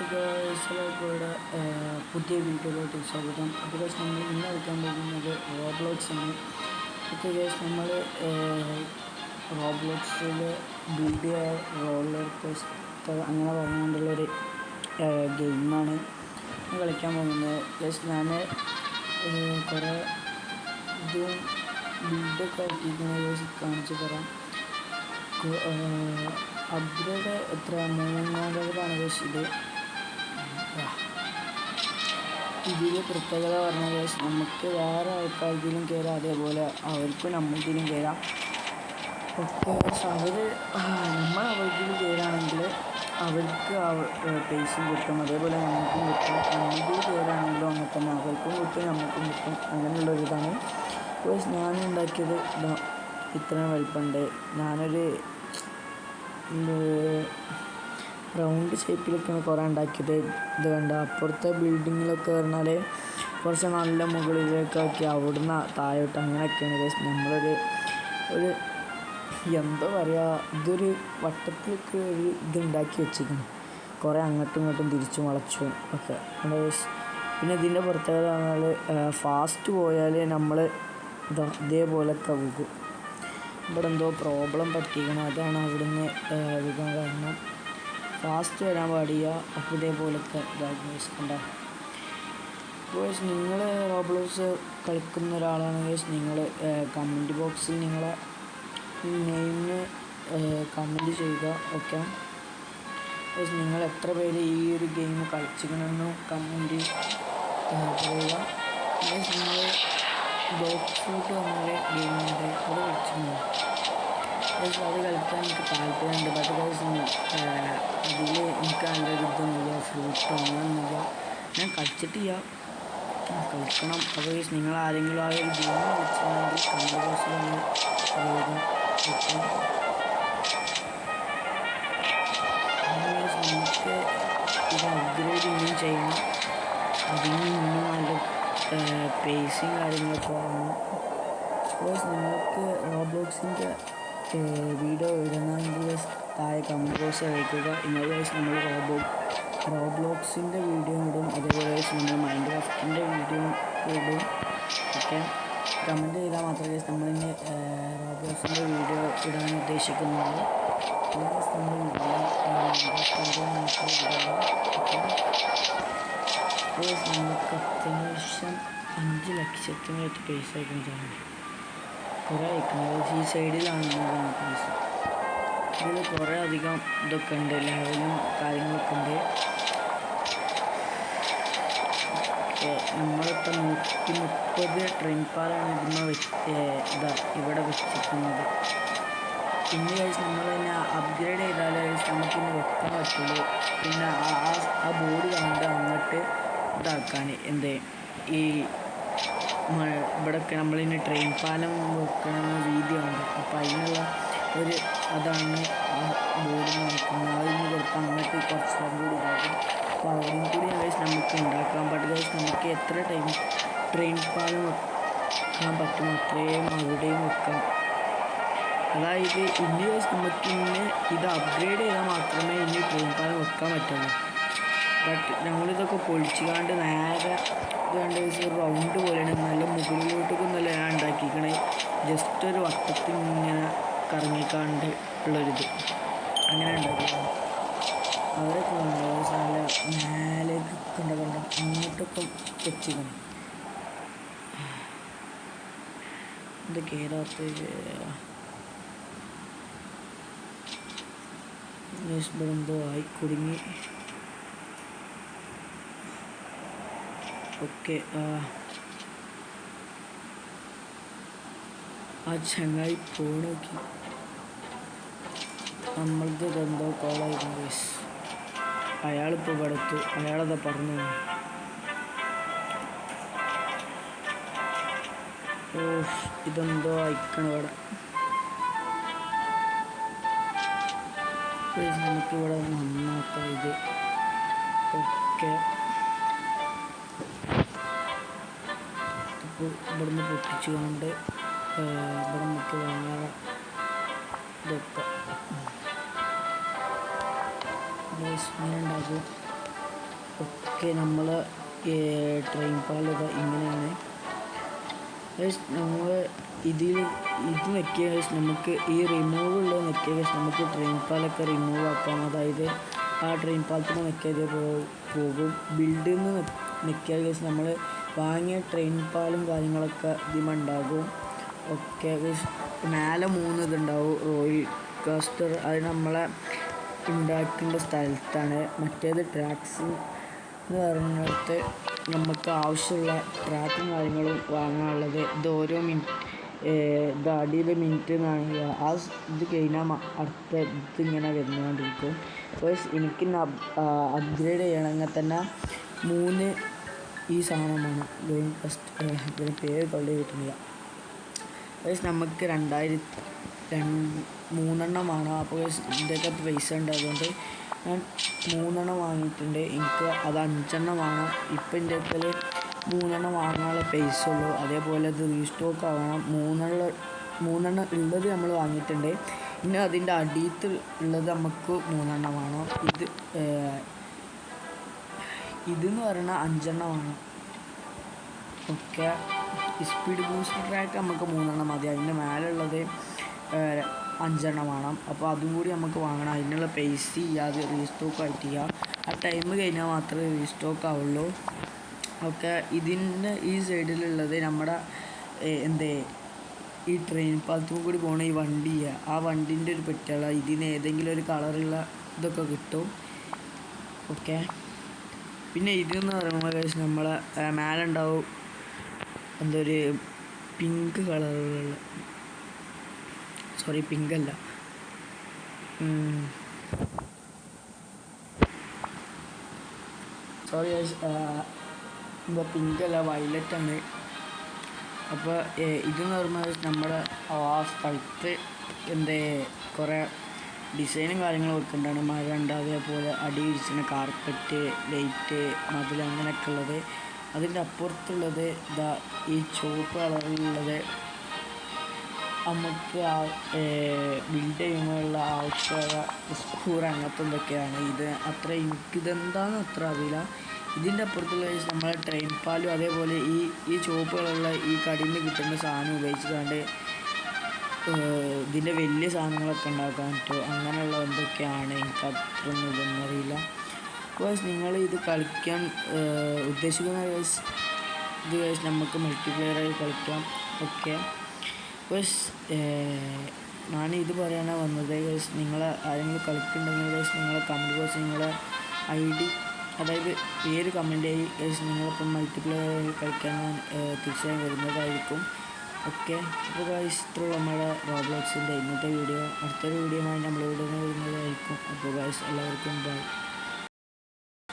ഇവിടെ പുതിയ വീഡിയോയിലോട്ട് സ്വാഗതം. അപ്പോൾ നമ്മൾ ഇന്ന് കളിക്കാൻ പോകുന്നത് റോബ്ലോക്സ് ആണ്. ഇപ്പോൾ നമ്മൾ റോബ്ലോക്സിൽ ബിൽഡ് റോളർ കോസ്റ്റർ അങ്ങനെ പറഞ്ഞുകൊണ്ടുള്ളൊരു ഗെയിമാണ് കളിക്കാൻ പോകുന്നത്. ഞാൻ കുറേ ഇതും ബിൽഡൊക്കെ ആക്കിയിരിക്കുന്ന കാണിച്ചു തരാം. അപ്ഗ്രേഡ് എത്ര 300 ലെവലാണ് ഇത്. ഇതിൽ പ്രത്യേകത പറഞ്ഞാൽ നമുക്ക് വേറെ ആൾക്കാർക്കിലും കയറാം, അതേപോലെ അവർക്കും നമ്മൾക്കിലും കയറാം. ഒക്കെ നമ്മൾ അവർക്കിൽ കയറുകയാണെങ്കിൽ അവർക്ക് പൈസയും കിട്ടും, അതേപോലെ നമുക്കും കിട്ടും. നമ്മൾക്കിൽ കയറുകയാണെങ്കിലും അങ്ങനെ തന്നെ അവർക്കും കിട്ടും നമുക്കും കിട്ടും. അങ്ങനെയുള്ളൊരിതാണ്. ഞാൻ ഉണ്ടാക്കിയത് ഇത്രയും വലിപ്പമുണ്ട്. ഞാനൊരു റൗണ്ട് ഷേപ്പിലൊക്കെയാണ് കുറേ ഉണ്ടാക്കിയത്. ഇത് കണ്ട അപ്പുറത്തെ ബിൽഡിങ്ങിലൊക്കെ പറഞ്ഞാൽ കുറച്ച് നല്ല മുകളിലേക്കാക്കി അവിടുന്ന് താഴോട്ട് അങ്ങനെയൊക്കെയാണ് നമ്മളൊരു എന്താ പറയുക, ഇതൊരു വട്ടത്തിലൊക്കെ ഒരു ഇതുണ്ടാക്കി വെച്ചിരിക്കണം. കുറേ അങ്ങോട്ടും ഇങ്ങോട്ടും തിരിച്ചു വളച്ചും ഒക്കെ. പിന്നെ ഇതിൻ്റെ പ്രത്യേകത പറഞ്ഞാൽ ഫാസ്റ്റ് പോയാൽ നമ്മൾ ഇതേപോലൊക്കെ പോകും. ഇവിടെ എന്തോ പ്രോബ്ലം പറ്റിക്കണം, അതാണ് അവിടുന്ന് വിൽക്കാൻ കാരണം. ഫാസ്റ്റ് വരാൻ പാടില്ല. അപ്പോൾ ഇതേപോലത്തെ ഇതാക്കണ്ട. നിങ്ങൾ റോബ്ലോക്സ് കളിക്കുന്ന ഒരാളാണെങ്കിൽ നിങ്ങൾ കമൻറ്റ് ബോക്സിൽ നിങ്ങളെ നെയിമിന് കമൻറ്റ് ചെയ്യുക. ഓക്കെ, നിങ്ങൾ എത്ര പേര് ഈ ഒരു ഗെയിം കളിച്ചിരിക്കണമെന്ന് കമൻറ്റ് പറയുക. നിങ്ങൾ ബ്ലോക്ക് ഫ്രൂട്ട് പറഞ്ഞ ഗെയിമുണ്ട്, അത് കളിച്ചിരുന്നു. അത് കളിക്കാൻ എനിക്ക് താല്പര്യമുണ്ട്. അതിൽ എനിക്ക് നല്ലൊരു ഇതൊന്നുമില്ല, ഫ്രൂട്ടോ അങ്ങനെയൊന്നുമില്ല. ഞാൻ കളിച്ചിട്ടില്ല, കളിക്കണം. അപ്പോൾ നിങ്ങൾ ആരെങ്കിലും ആ ഒരു ഗെയിം കളിച്ചിട്ടുണ്ടെങ്കിൽ കമൻറ്റ് ബോക്സിൽ ഒന്ന് പറയുക. നമുക്ക് ഇത് അപ്ഗ്രേഡ് ഇനിയും ചെയ്യണം. അതിന് ഇന്നും നല്ല പേസും കാര്യങ്ങളൊക്കെ വേണം. നിങ്ങൾക്ക് റോബ്ലോക്സിൻ്റെ വീഡിയോ ഇടണമെങ്കിൽ താഴെ കമൻറ്റ് ബോക്സ് അയക്കുക. ഇന്നലെ നമ്മൾ റോബ്ലോക്സിൻ്റെ വീഡിയോ ഇടും, അതേപോലെ നമ്മൾ മൈൻക്രാഫ്റ്റിൻ്റെ വീഡിയോ ഇടും. ഓക്കെ, കമൻറ്റ് ചെയ്താൽ മാത്രമേ നമ്മളിന്ന് റോബ്ലോക്സിൻ്റെ വീഡിയോ ഇടാൻ ഉദ്ദേശിക്കുന്നുള്ളൂ. നമ്മൾ നമുക്ക് അത്യാവശ്യം 5 ലക്ഷത്തിനായിട്ട് പൈസ അയക്കുന്നതാണ്. കുറേ അയക്കുന്നത് ഈ സൈഡിലാണ് പൈസ. ഇതിൽ കുറേ അധികം ഇതൊക്കെ ഉണ്ട്, ലെവലും കാര്യങ്ങളൊക്കെ ഉണ്ട്. നമ്മളിപ്പോൾ 130 ട്രെയിൻ പാലാണ് ഇവിടെ വെച്ചിരിക്കുന്നത്. പിന്നെ നമ്മൾ തന്നെ അപ്ഗ്രേഡ് ചെയ്താൽ നമുക്കിന്ന് വെക്കാൻ പറ്റുള്ളൂ. പിന്നെ ആ ബോർഡ് കണ്ട് അങ്ങോട്ട് ഇതാക്കാൻ ഈ ഇവിടെയൊക്കെ നമ്മളിന്ന് ട്രെയിൻ പാലം വെക്കണമെന്ന രീതിയുണ്ട്. അപ്പോൾ അതിനുള്ള അതാണ് ആ ബോർഡിൽ നോക്കുന്നത്. അതിന് കൊടുത്താൽ അങ്ങോട്ട് കുറച്ചും കൂടി ഇതാക്കും. അപ്പോൾ അവിടെയും കൂടി നമുക്ക് ഉണ്ടാക്കാൻ പറ്റും. നമുക്ക് എത്ര ട്രെയിൻ പാലം വെക്കാൻ പറ്റും അത്രയും അവിടെയും വെക്കാം. അതായത് ഇനി നമുക്കിന്ന് ഇത് അപ്ഗ്രേഡ് ചെയ്താൽ മാത്രമേ ഇനി ട്രെയിൻ പാലം വെക്കാൻ പറ്റുള്ളൂ. ബട്ട് നമ്മളിതൊക്കെ പൊളിച്ചുകാണ്ട് നേരെ ഇതുകൊണ്ട് ഒരു റൗണ്ട് പോലെയാണ്, നല്ല മുകളിലോട്ടൊക്കെ നല്ല ഞാൻ ഉണ്ടാക്കിക്കണേ. ജസ്റ്റ് ഒരു വട്ടത്തിൽ ഇങ്ങനെ കറങ്ങിക്കാണ്ട് ഉള്ളൊരിത് അങ്ങനെ ഉണ്ടാക്കിയാണ്. അവരൊക്കെ നല്ല മേലേക്ക് കണ്ട അങ്ങോട്ടൊക്കെ വെച്ചിക്കണം. ഇത് കയറാത്ത എന്തോ ആയി കുടുങ്ങി. ഓക്കെ, ആ ചങ്ങായി നോക്കി നമ്മൾക്ക് എന്തോ കോളായിരുന്നു. അയാളിപ്പോൾ ഇവിടെ എത്തു. അയാളതാ പറഞ്ഞു. ഇതെന്തോ അയക്കണം ഇവിടെ. നമുക്കിവിടെ നന്നാക്കാം ഇത്. ഓക്കെ, ഇപ്പോൾ ഇവിടുന്ന് പൊട്ടിച്ചു കൊണ്ട് ഇവിടെ നമുക്ക് വേറെ ഇതൊക്കെ ഇങ്ങനെ ഉണ്ടാക്കും. ഓക്കെ നമ്മൾ ട്രെയിൻ പാലത് ഇങ്ങനെയാണ് നമ്മൾ ഇത് നെക്കിയ നമുക്ക് ഈ റിമൂവ് ഉള്ളത് നെക്കിയ നമുക്ക് ട്രെയിൻ പാലൊക്കെ റിമൂവ് ആക്കാം. അതായത് ആ ട്രെയിൻ പാലത്തിന് നെക്കിയത് പോകും. ബിൽഡിൽ നിന്ന് നെക്കിയ നമ്മൾ വാങ്ങിയ ട്രെയിൻ പാലും കാര്യങ്ങളൊക്കെ ഇതിമുണ്ടാകും. ഓക്കെ മേലെ 3 ഇതുണ്ടാവും റോയിൽ കാസ്റ്റർ. അത് നമ്മളെ ഉണ്ടാക്കേണ്ട സ്ഥലത്താണ്. മറ്റേത് ട്രാക്സ് എന്ന് പറയുന്നിടത്ത് നമുക്ക് ആവശ്യമുള്ള ട്രാക്കും കാര്യങ്ങളും വാങ്ങാനുള്ളത്. ഇത് ഓരോ ഇത് അടിയിലെ മിനിറ്റ് എന്നാണെങ്കിൽ ആ ഇത് കഴിഞ്ഞാൽ അടുത്ത ഇതിങ്ങനെ വരുന്നുകൊണ്ടിരിക്കും. അപ്പോൾ എനിക്ക് അപ്ഗ്രേഡ് ചെയ്യണമെങ്കിൽ തന്നെ 3 ഈ സാധനമാണ്. ഗെയിം ഫസ്റ്റ് ഇതിന് പേര് കളി കിട്ടുന്നില്ല. നമുക്ക് 3 വേണം. അപ്പോൾ ഇതിൻ്റെയൊക്കെ പൈസ ഉണ്ട്. അതുകൊണ്ട് ഞാൻ 3 വാങ്ങിയിട്ടുണ്ട്. എനിക്ക് അത് 5 വേണം. ഇപ്പം എൻ്റെ അടുക്കൽ 3 വാങ്ങാനുള്ള പൈസ ഉള്ളൂ. അതേപോലെ ഇത് റീസ്റ്റോക്ക് ആവണം. 3 ഉള്ളത് നമ്മൾ വാങ്ങിയിട്ടുണ്ട്. പിന്നെ അതിൻ്റെ അടിയത്ത് ഉള്ളത് നമുക്ക് 3 വേണം. ഇതെന്ന് പറയുന്നത് 5 വേണം. ഓക്കെ സ്പീഡ് ബൂസ്റ്റ് ട്രാക്ക് നമുക്ക് 3 മതി. അതിൻ്റെ മേലുള്ളത് 5 വേണം. അപ്പോൾ അതും കൂടി നമുക്ക് വാങ്ങണം. അതിനുള്ള പൈസ ചെയ്യാതെ റീസ്റ്റോക്ക് ആയിട്ട് ചെയ്യുക. ആ ടൈം കഴിഞ്ഞാൽ മാത്രമേ റീസ്റ്റോക്ക് ആവുള്ളൂ. ഓക്കെ ഇതിൻ്റെ ഈ സൈഡിലുള്ളത് നമ്മുടെ ഈ ട്രെയിൻ പാലത്തും കൂടി പോകണ ഈ വണ്ടി, ആ വണ്ടീൻ്റെ ഒരു പെട്ടിയുള്ള ഇതിന് ഏതെങ്കിലും ഒരു കളറുള്ള ഇതൊക്കെ കിട്ടും. ഓക്കെ പിന്നെ ഇതെന്ന് പറയുമ്പോൾ നമ്മളെ മേലെ ഉണ്ടാവും എന്തൊരു പിങ്ക് കളറുള്ള, സോറി പിങ്കല്ല, സോറി പിങ്കല്ല വയലറ്റാണ്. അപ്പോൾ ഇതെന്ന് പറയുമ്പോൾ നമ്മുടെ ആ സ്ഥലത്ത് കുറേ ഡിസൈനും കാര്യങ്ങളും വെക്കേണ്ടതാണ്. മഴ ഉണ്ട്, അതേപോലെ അടിയിടിച്ചിന് കാർപ്പറ്റ്, ലൈറ്റ്, മതിൽ അങ്ങനെയൊക്കെ ഉള്ളത്. അതിൻ്റെ അപ്പുറത്തുള്ളത് ഈ ചുവപ്പ് കളറിലുള്ളത് നമുക്ക് ബിൽഡ് ചെയ്യുമ്പോഴുള്ള ആവശ്യമായ സ്കൂർ അങ്ങനത്തെ എന്തൊക്കെയാണ്. എനിക്കിതെന്താണെന്ന് അത്ര അറിയില്ല. ഇതിൻ്റെ അപ്പുറത്തുള്ള നമ്മളെ ട്രെയിൻ പാലും അതേപോലെ ഈ ചുവപ്പ് കളറുള്ള ഈ കടയിൽ നിന്ന് കിട്ടുന്ന സാധനം ഉപയോഗിച്ചുകൊണ്ട് ഇതിൻ്റെ വലിയ സാധനങ്ങളൊക്കെ ഉണ്ടാക്കാൻ പറ്റും. അങ്ങനെയുള്ള എന്തൊക്കെയാണ് എനിക്ക് അത്രയൊന്നും ഇതൊന്നും അറിയില്ല. ബിക്കോസ് നിങ്ങൾ ഇത് കളിക്കാൻ ഉദ്ദേശിക്കുന്ന നമുക്ക് മൾട്ടിപ്ലെയറായി കളിക്കാം. ഓക്കെ ബിക്കോസ് ഞാനിത് പറയാനാണ് വന്നത്. നിങ്ങൾ ആരെങ്കിലും കളിക്കുന്നുണ്ടെങ്കിൽ നിങ്ങളെ കമൻറ്റ് ബോക്സ് നിങ്ങളെ ID, അതായത് പേര് കമൻറ്റ് ചെയ്ത് നിങ്ങളിപ്പം മൾട്ടിപ്ലെയർ കളിക്കാൻ ഞാൻ തീർച്ചയായും വരുന്നതായിരിക്കും. ഓക്കെ അപ്പോൾ ഇത്രയുള്ള നമ്മുടെ റോബ്ലോക്സിൻ്റെ ഇന്നത്തെ വീഡിയോ. അടുത്തൊരു വീഡിയോയുമായി നമ്മൾ ഇവിടെ വരുന്നതായിരിക്കും. അപ്പോൾ എല്ലാവർക്കും ബൈ.